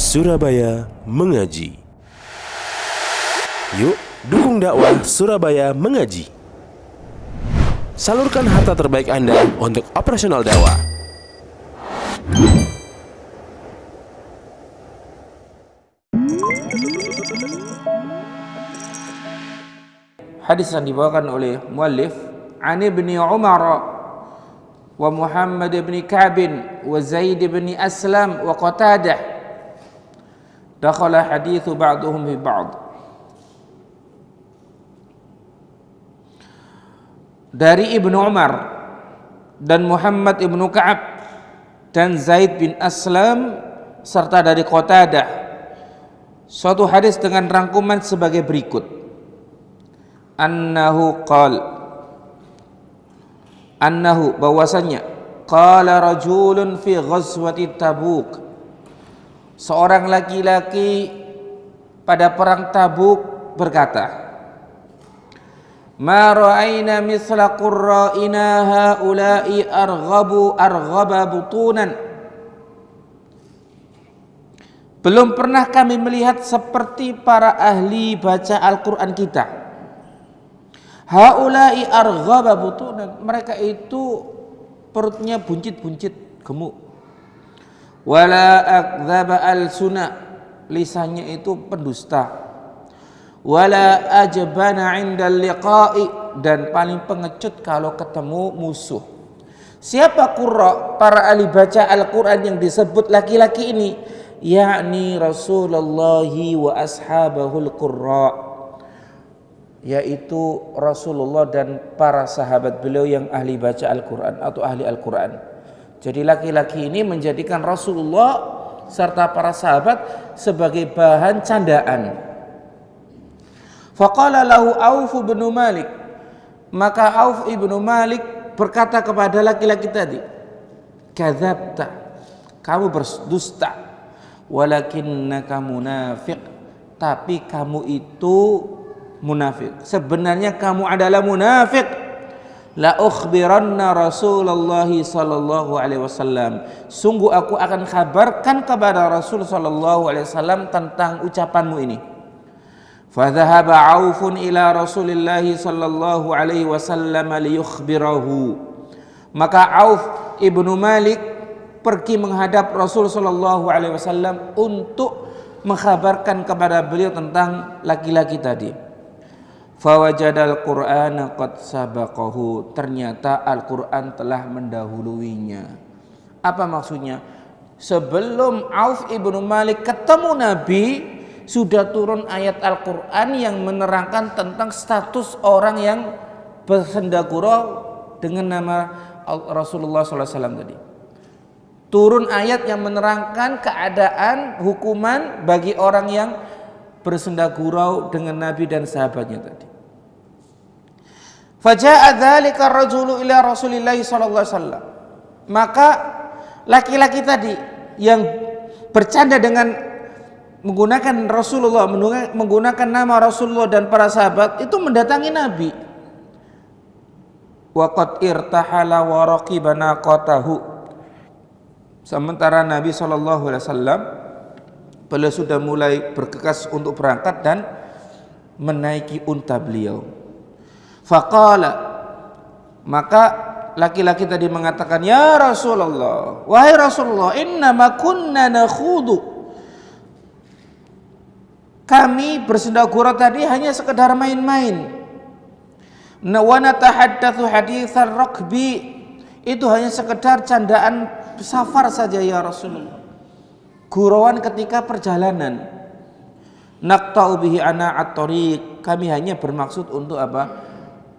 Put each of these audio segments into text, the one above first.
Surabaya Mengaji. Yuk, dukung dakwah Surabaya Mengaji. Salurkan harta terbaik Anda untuk operasional dakwah. Hadis yang dibawakan oleh muallif An Ibni Umar wa Muhammad bin Ka'b wa Zaid bin Aslam wa Qatadah dakhala hadithu ba'duhum fi ba'd. Dari Ibnu Umar dan Muhammad ibnu Ka'ab dan Zaid bin Aslam serta dari Qatadah suatu hadis dengan rangkuman sebagai berikut. Annahu bahwasanya qala rajulun fi ghazwati Tabuk, seorang laki-laki pada perang Tabuk berkata, ma ra'ayna mithla qurra'ina haula'i arghaba butunan. Belum pernah kami melihat seperti para ahli baca Al-Quran kita. Haula'i arghaba butunan, mereka itu perutnya buncit-buncit gemuk. Wala akdzaba al-suna, lisannya itu pendusta. Wala ajbana 'inda liqa'i, dan paling pengecut kalau ketemu musuh. Siapa qurra, para ahli baca Al-Quran yang disebut laki-laki ini? Yakni Rasulullah wa ashabahul qurra, yaitu Rasulullah dan para sahabat beliau yang ahli baca Al-Quran atau ahli Al-Quran. Jadi laki-laki ini menjadikan Rasulullah serta para sahabat sebagai bahan candaan. Faqala lahu Auf bin Malik, maka Auf ibnu Malik berkata kepada laki-laki tadi, kadzabta, kamu berdusta, walakinnaka munafiq, tapi kamu itu munafik. Sebenarnya kamu adalah munafik. La ukhbiranna Rasulullah sallallahu alaihi wasallam, sungguh aku akan kabarkan kepada Rasul sallallahu alaihi wasallam tentang ucapanmu ini. Fa dhahaba Aufun ila Rasulillah sallallahu alaihi wasallam liyukhbirahu, maka Auf ibnu Malik pergi menghadap Rasul sallallahu alaihi wasallam untuk mengkhabarkan kepada beliau tentang laki-laki tadi. Fawajadal Qur'ana qad sabaqahu, ternyata Al-Quran telah mendahuluinya. Apa maksudnya? Sebelum Auf ibnu Malik ketemu Nabi, sudah turun ayat Al-Quran yang menerangkan tentang status orang yang bersendagurau dengan nama Rasulullah SAW tadi. Turun ayat yang menerangkan keadaan hukuman bagi orang yang bersendagurau dengan Nabi dan sahabatnya tadi. Faja'a dzalika ar-rajulu ila Rasulillah sallallahu alaihi wasallam, maka laki-laki tadi yang bercanda dengan menggunakan Rasulullah, menggunakan nama Rasulullah dan para sahabat itu mendatangi Nabi. Wa qad irtahala wa raqiba naqatahu, sementara Nabi sallallahu alaihi wasallam beliau sudah mulai bergegas untuk berangkat dan menaiki unta beliau. Faqala, maka laki-laki tadi mengatakan, ya Rasulullah, wahai Rasulullah, innama kunna nakhudu, kami bersendagurau tadi hanya sekedar main-main. Wa natahaddatsu haditsar rakbi, itu hanya sekedar candaan safar saja ya Rasulullah, gurauan ketika perjalanan. Naqta'u bihi ana'at thariq, kami hanya bermaksud untuk apa?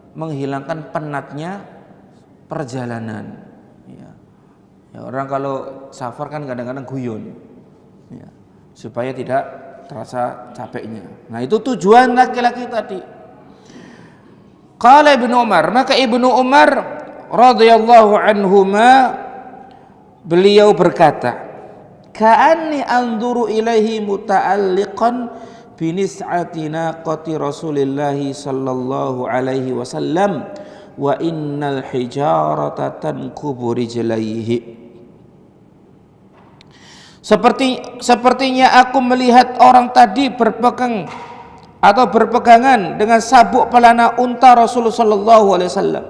Menghilangkan penatnya perjalanan. Ya, orang kalau safar kan kadang-kadang guyon, ya, supaya tidak terasa capeknya. Nah, itu tujuan laki-laki tadi. Qala Ibnu Umar, maka Ibnu Umar radhiyallahu anhuma beliau berkata, ka'anni anzuru ilaihi muta'alliqan binis'ati naqati Rasulillah sallallahu alaihi wasallam wa innal hijarata tankubu rijlaihi. Sepertinya aku melihat orang tadi berpegangan dengan sabuk pelana unta Rasulullah sallallahu alaihi wasallam,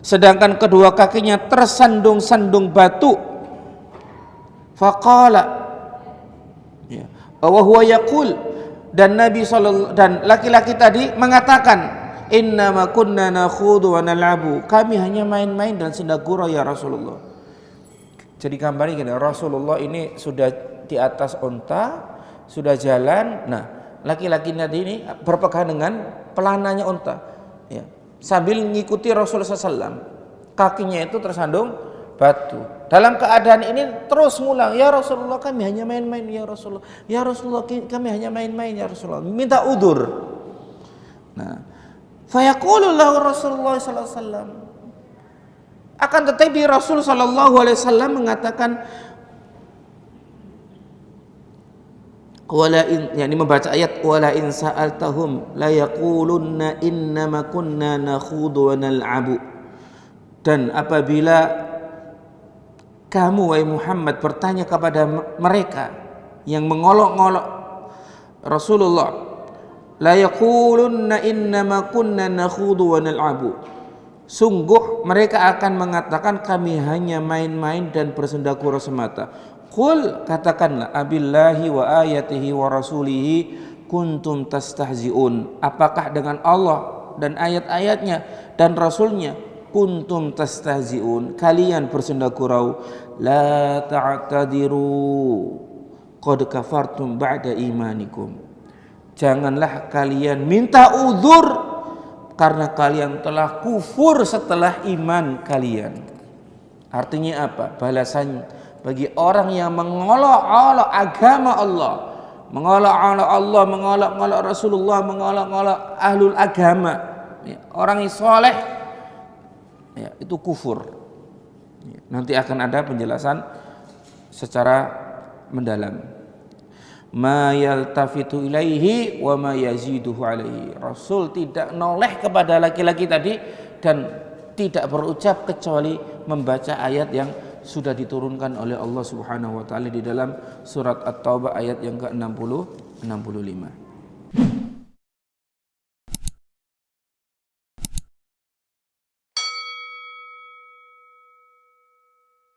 sedangkan kedua kakinya tersandung-sandung batu. Faqala, ya, wa huwa yaqul, dan laki-laki tadi mengatakan, innama kunna nakhudu wa nal'abu, kami hanya main-main dan senda gurau ya Rasulullah. Jadi gambarnya gini, Rasulullah ini sudah di atas unta, sudah jalan. Nah, laki-laki tadi ini berpegang dengan pelananya unta, ya, sambil mengikuti Rasulullah SAW. Kakinya itu tersandung batu. Dalam keadaan ini terus ngulang, ya Rasulullah kami hanya main-main ya Rasulullah. Ya Rasulullah kami hanya main-main ya Rasulullah. Minta udzur. Nah, fayaqulu lahu Rasulullah sallallahu alaihi wasallam. Akan tetapi Rasul sallallahu alaihi wasallam mengatakan, wala in, yakni membaca ayat wala in sa'altahum la yaqulunna innama kunna nakhudu wa nal'abu. Dan apabila kamu wahai Muhammad bertanya kepada mereka yang mengolok-olok Rasulullah, la yaqulunna innama kunna nakhudu wa nal'abu, sungguh mereka akan mengatakan kami hanya main-main dan bersenda gurau semata. Qul, katakanlah, abillahi wa ayatihi wa rasulihi kuntum tastahzi'un, apakah dengan Allah dan ayat-ayatnya dan rasulnya kuntum tastahzi'un, kalian bersenda gurau. La ta'tadiru qad kafartum ba'da imanikum, janganlah kalian minta uzur karena kalian telah kufur setelah iman kalian. Artinya apa? Balasan bagi orang yang mengolok-olok agama Allah, mengolok-olok Allah, mengolok-olok Rasulullah, mengolok-olok ahlul agama, ya, orang yang soleh, ya, itu kufur. Ya, nanti akan ada penjelasan secara mendalam. Ma yaltafitu ilaihi wa ma yaziduhu alaihi. Rasul tidak noleh kepada laki-laki tadi dan tidak berucap kecuali membaca ayat yang sudah diturunkan oleh Allah Subhanahu wa taala di dalam surat At-Taubah ayat yang ke-60 65.